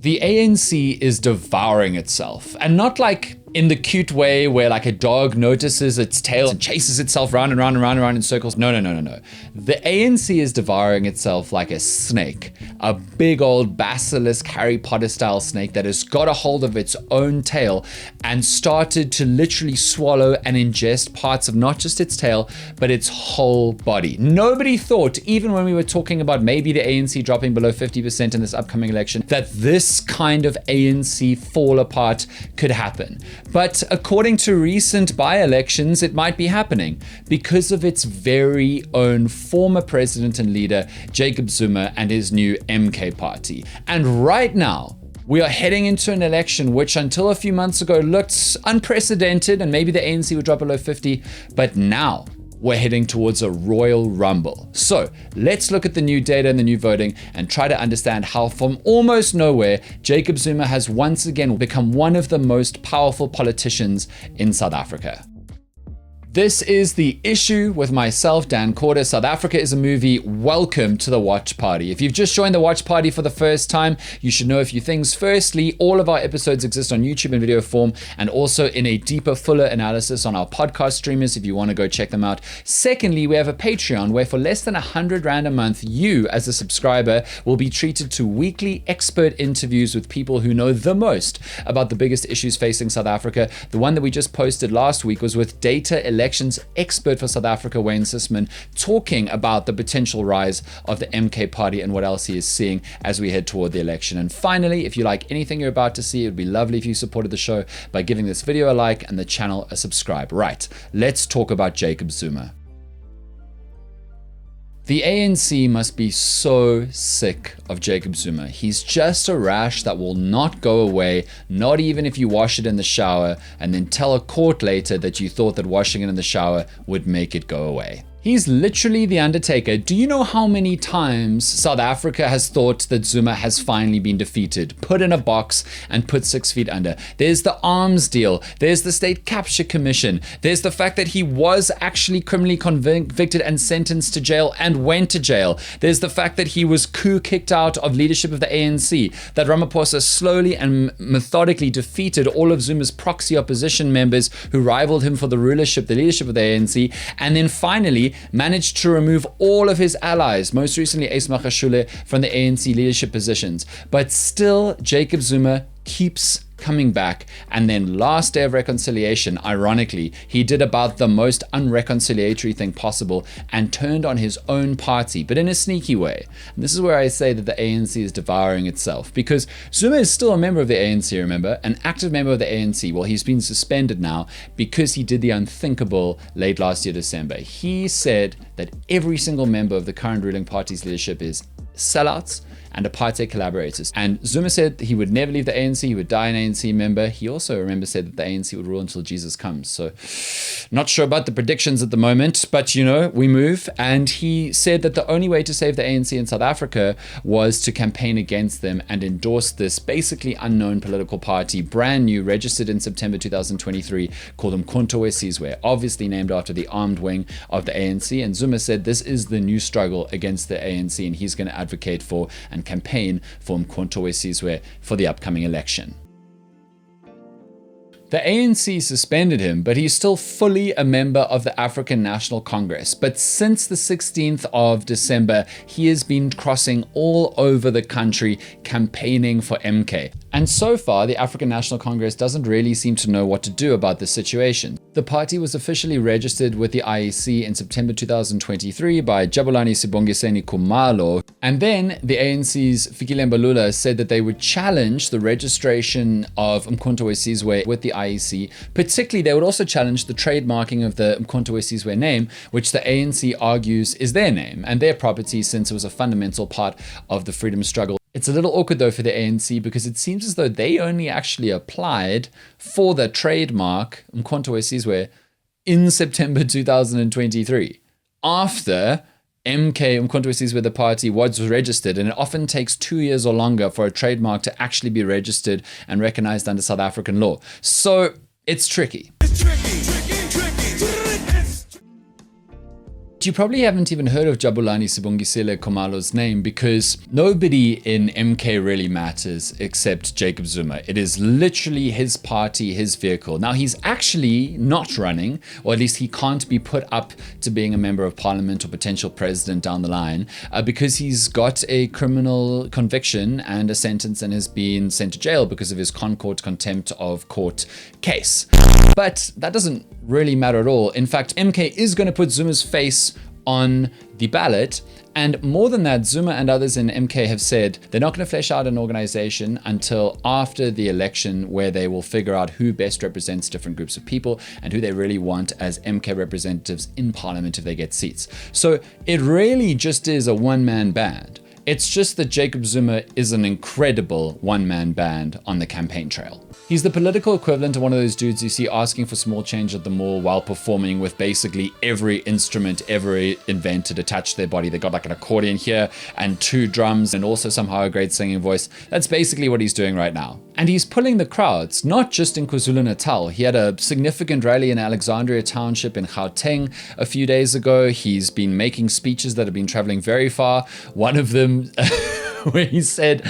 The ANC is devouring itself, and not like in the cute way where like a dog notices its tail and chases itself round and round and round and round in circles. No. The ANC is devouring itself like a snake, a big old basilisk Harry Potter style snake that has got a hold of its own tail and started to literally swallow and ingest parts of not just its tail, but its whole body. Nobody thought, even when we were talking about maybe the ANC dropping below 50% in this upcoming election, that this kind of ANC fall apart could happen. But according to recent by-elections, it might be happening because of its very own former president and leader, Jacob Zuma, and his new MK party. And right now, we are heading into an election which until a few months ago looked unprecedented, and maybe the ANC would drop below 50, but now we're heading towards a royal rumble. So let's look at the new data and the new voting and try to understand how from almost nowhere, Jacob Zuma has once again become one of the most powerful politicians in South Africa. This is The Issue with myself, Dan Corder. South Africa is a movie. Welcome to the watch party. If you've just joined the watch party for the first time, you should know a few things. Firstly, all of our episodes exist on YouTube in video form and also in a deeper, fuller analysis on our podcast streamers if you want to go check them out. Secondly, we have a Patreon where for less than 100 Rand a month, you as a subscriber will be treated to weekly expert interviews with people who know the most about the biggest issues facing South Africa. The one that we just posted last week was with data elections expert for South Africa, Wayne Sisman, talking about the potential rise of the MK party and what else he is seeing as we head toward the election. And finally, if you like anything you're about to see, it would be lovely if you supported the show by giving this video a like and the channel a subscribe. Right, let's talk about Jacob Zuma. The ANC must be so sick of Jacob Zuma. He's just a rash that will not go away, not even if you wash it in the shower and then tell a court later that you thought that washing it in the shower would make it go away. He's literally the Undertaker. Do you know how many times South Africa has thought that Zuma has finally been defeated, put in a box and put 6 feet under? There's the arms deal. There's the State Capture Commission. There's the fact that he was actually criminally convicted and sentenced to jail and went to jail. There's the fact that he was coup kicked out of leadership of the ANC, that Ramaphosa slowly and methodically defeated all of Zuma's proxy opposition members who rivaled him for the leadership of the ANC, and then finally managed to remove all of his allies, most recently Ace Magashule, from the ANC leadership positions. But still, Jacob Zuma keeps coming back. And then last day of reconciliation, ironically, he did about the most unreconciliatory thing possible and turned on his own party, but in a sneaky way. And this is where I say that the ANC is devouring itself, because Zuma is still a member of the ANC, remember, an active member of the ANC. Well, he's been suspended now because he did the unthinkable late last year, December. He said that every single member of the current ruling party's leadership is sellouts and apartheid collaborators. And Zuma said he would never leave the ANC, he would die an ANC member. He also, remember, said that the ANC would rule until Jesus comes. So not sure about the predictions at the moment, but you know, we move. And he said that the only way to save the ANC in South Africa was to campaign against them and endorse this basically unknown political party, brand new, registered in September 2023, called Umkhonto weSizwe, obviously named after the armed wing of the ANC. And Zuma said this is the new struggle against the ANC, and he's going to advocate for and campaign for Umkhonto weSizwe for the upcoming election. The ANC suspended him, but he's still fully a member of the African National Congress. But since the 16th of December, he has been crossing all over the country campaigning for MK. And so far, the African National Congress doesn't really seem to know what to do about this situation. The party was officially registered with the IEC in September 2023 by Jabulani Sibongiseni Khumalo. And then the ANC's Fikile Mbalula said that they would challenge the registration of Umkhonto weSizwe with the IEC. Particularly, they would also challenge the trademarking of the Umkhonto weSizwe name, which the ANC argues is their name and their property since it was a fundamental part of the freedom struggle. It's a little awkward though for the ANC because it seems as though they only actually applied for the trademark Umkhonto weSizwe in September 2023 after MK, Umkhonto weSizwe, the party, was registered, and it often takes 2 years or longer for a trademark to actually be registered and recognized under South African law. So it's tricky. You probably haven't even heard of Jabulani Sibongisile Khumalo's name because nobody in MK really matters except Jacob Zuma. It is literally his party, his vehicle. Now, he's actually not running, or at least he can't be put up to being a member of parliament or potential president down the line because he's got a criminal conviction and a sentence and has been sent to jail because of his contempt of court case. But that doesn't really matter at all. In fact, MK is going to put Zuma's face on the ballot. And more than that, Zuma and others in MK have said they're not going to flesh out an organization until after the election, where they will figure out who best represents different groups of people and who they really want as MK representatives in parliament if they get seats. So it really just is a one-man band. It's just that Jacob Zuma is an incredible one-man band on the campaign trail. He's the political equivalent of one of those dudes you see asking for small change at the mall while performing with basically every instrument ever invented attached to their body. They got like an accordion here and 2 drums and also somehow a great singing voice. That's basically what he's doing right now. And he's pulling the crowds, not just in KwaZulu-Natal. He had a significant rally in Alexandria Township in Gauteng a few days ago. He's been making speeches that have been traveling very far. One of them where he said,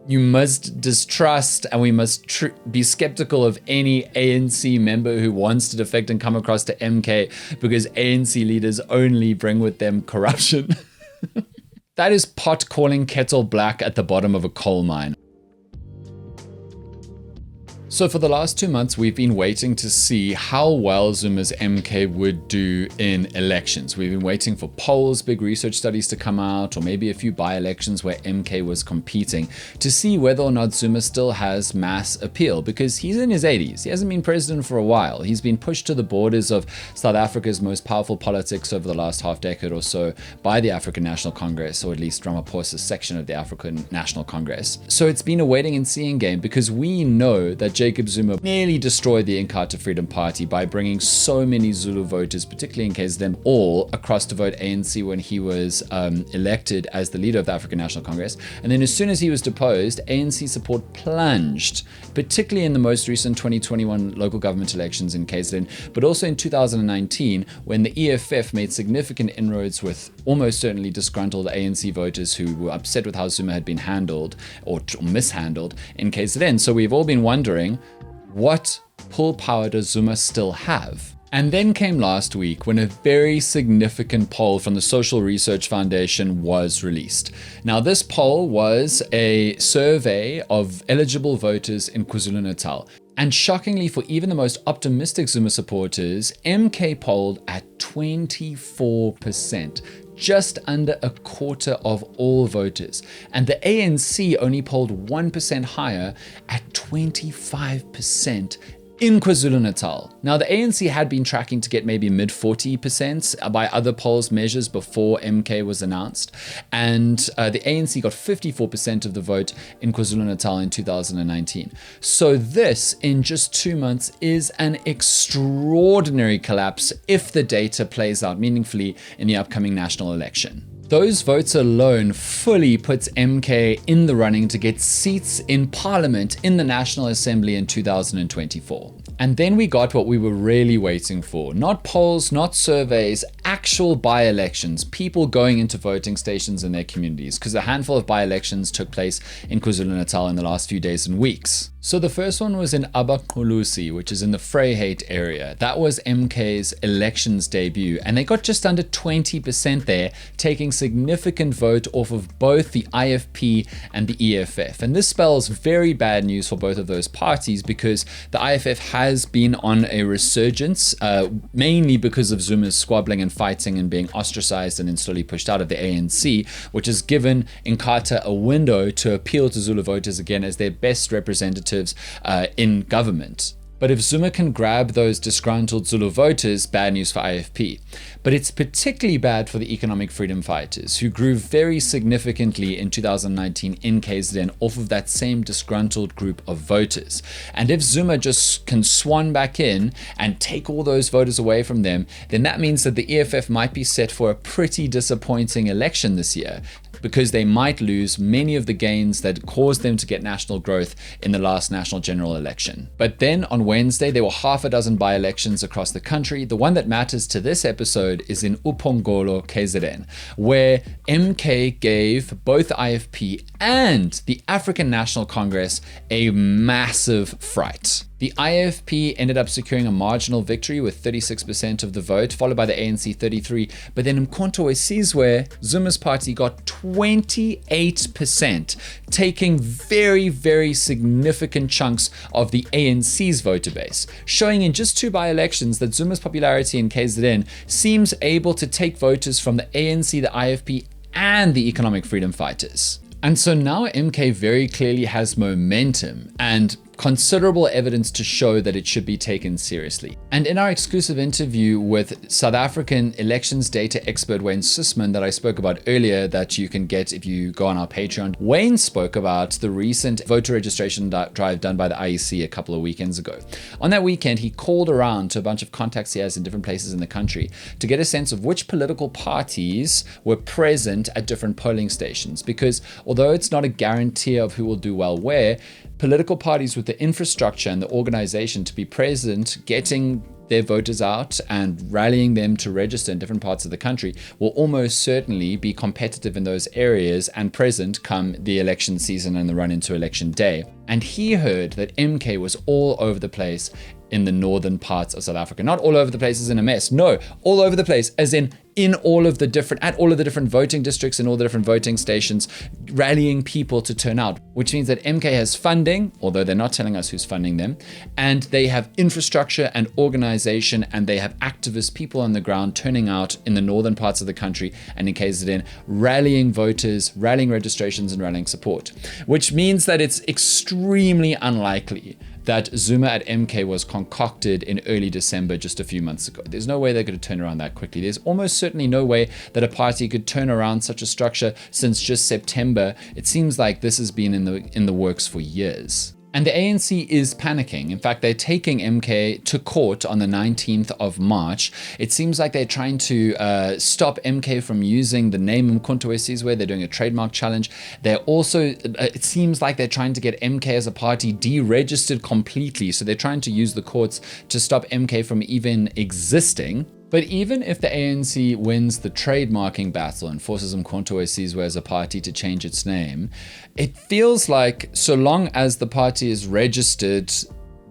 you must distrust and we must be skeptical of any ANC member who wants to defect and come across to MK because ANC leaders only bring with them corruption. That is pot calling kettle black at the bottom of a coal mine. So for the last 2 months, we've been waiting to see how well Zuma's MK would do in elections. We've been waiting for polls, big research studies to come out, or maybe a few by-elections where MK was competing to see whether or not Zuma still has mass appeal, because he's in his 80s. He hasn't been president for a while. He's been pushed to the borders of South Africa's most powerful politics over the last half decade or so by the African National Congress, or at least Ramaphosa's section of the African National Congress. So it's been a waiting and seeing game, because we know that Jacob Zuma nearly destroyed the Umkhonto Freedom Party by bringing so many Zulu voters, particularly in KZN, all across to vote ANC when he was elected as the leader of the African National Congress. And then as soon as he was deposed, ANC support plunged, particularly in the most recent 2021 local government elections in KZN, but also in 2019 when the EFF made significant inroads with almost certainly disgruntled ANC voters who were upset with how Zuma had been handled or mishandled in KZN. So we've all been wondering, what pull power does Zuma still have? And then came last week when a very significant poll from the Social Research Foundation was released. Now, this poll was a survey of eligible voters in KwaZulu-Natal. And shockingly, for even the most optimistic Zuma supporters, MK polled at 24%. Just under a quarter of all voters. And the ANC only polled 1% higher at 25% in KwaZulu-Natal. Now, the ANC had been tracking to get maybe mid 40% by other polls measures before MK was announced. And the ANC got 54% of the vote in KwaZulu-Natal in 2019. So this, in just 2 months, is an extraordinary collapse if the data plays out meaningfully in the upcoming national election. Those votes alone fully puts MK in the running to get seats in Parliament in the National Assembly in 2024. And then we got what we were really waiting for. Not polls, not surveys, actual by-elections, people going into voting stations in their communities, because a handful of by-elections took place in KwaZulu-Natal in the last few days and weeks. So the first one was in Abaqulusi, which is in the Vryheid area. That was MK's elections debut, and they got just under 20% there, taking significant vote off of both the IFP and the EFF. And this spells very bad news for both of those parties, because the IFF has been on a resurgence, mainly because of Zuma's squabbling and fighting and being ostracized and then slowly pushed out of the ANC, which has given Umkhonto a window to appeal to Zulu voters again as their best representatives in government. But if Zuma can grab those disgruntled Zulu voters, bad news for IFP. But it's particularly bad for the economic freedom fighters, who grew very significantly in 2019 in KZN off of that same disgruntled group of voters. And if Zuma just can swan back in and take all those voters away from them, then that means that the EFF might be set for a pretty disappointing election this year, because they might lose many of the gains that caused them to get national growth in the last national general election. But then on Wednesday, there were half a dozen by-elections across the country. The one that matters to this episode is in Umkhonto, KZN, where MK gave both IFP and the African National Congress a massive fright. The IFP ended up securing a marginal victory with 36% of the vote, followed by the ANC 33%. But then Umkhonto weSizwe, Zuma's party, got 28%, taking very, very significant chunks of the ANC's voter base, showing in just 2 by-elections that Zuma's popularity in KZN seems able to take voters from the ANC, the IFP, and the economic freedom fighters. And so now MK very clearly has momentum and considerable evidence to show that it should be taken seriously. And in our exclusive interview with South African elections data expert Wayne Sussman that I spoke about earlier, that you can get if you go on our Patreon, Wayne spoke about the recent voter registration drive done by the IEC a couple of weekends ago. On that weekend, he called around to a bunch of contacts he has in different places in the country to get a sense of which political parties were present at different polling stations, because although it's not a guarantee of who will do well where, political parties with the infrastructure and the organization to be present, getting their voters out and rallying them to register in different parts of the country will almost certainly be competitive in those areas and present come the election season and the run into election day. And he heard that MK was all over the place in the northern parts of South Africa. Not all over the place as in a mess. No, all over the place as in all of the different voting districts and all the different voting stations, rallying people to turn out, which means that MK has funding, although they're not telling us who's funding them, and they have infrastructure and organization, and they have activist people on the ground turning out in the northern parts of the country and in KZN, rallying voters, rallying registrations, and rallying support, which means that it's extremely unlikely that Zuma at MK was concocted in early December just a few months ago. There's no way they're going to turn around that quickly. There's almost certainly no way that a party could turn around such a structure since just September. It seems like this has been in the works for years. And the ANC is panicking. In fact, they're taking MK to court on the 19th of March. It seems like they're trying to stop MK from using the name Umkhonto weSizwe. They're doing a trademark challenge. They're also, it seems like they're trying to get MK as a party deregistered completely. So they're trying to use the courts to stop MK from even existing. But even if the ANC wins the trademarking battle and forces Umkhonto weSizwe as a party to change its name, it feels like so long as the party is registered,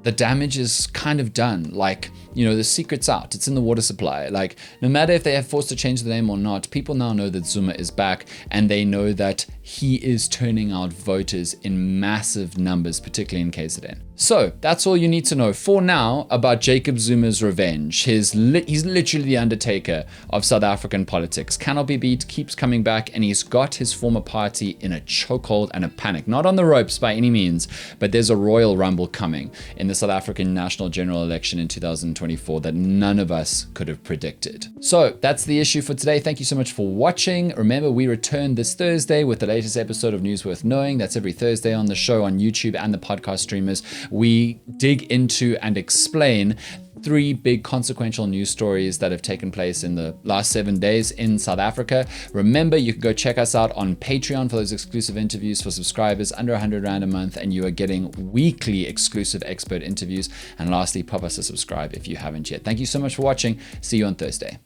the damage is kind of done. Like, you know, the secret's out. It's in the water supply. Like, no matter if they are forced to change the name or not, people now know that Zuma is back, and they know that he is turning out voters in massive numbers, particularly in KZN. So that's all you need to know for now about Jacob Zuma's revenge. He's literally the Undertaker of South African politics. Cannot be beat, keeps coming back, and he's got his former party in a chokehold and a panic. Not on the ropes by any means, but there's a royal rumble coming in the South African national general election in 2024 that none of us could have predicted. So that's the issue for today. Thank you so much for watching. Remember, we return this Thursday with the latest episode of News Worth Knowing. That's every Thursday on the show on YouTube and the podcast streamers. We dig into and explain 3 big consequential news stories that have taken place in the last 7 days in South Africa. Remember, you can go check us out on Patreon for those exclusive interviews for subscribers under 100 Rand a month, and you are getting weekly exclusive expert interviews. And lastly, pop us a subscribe if you haven't yet. Thank you so much for watching. See you on Thursday.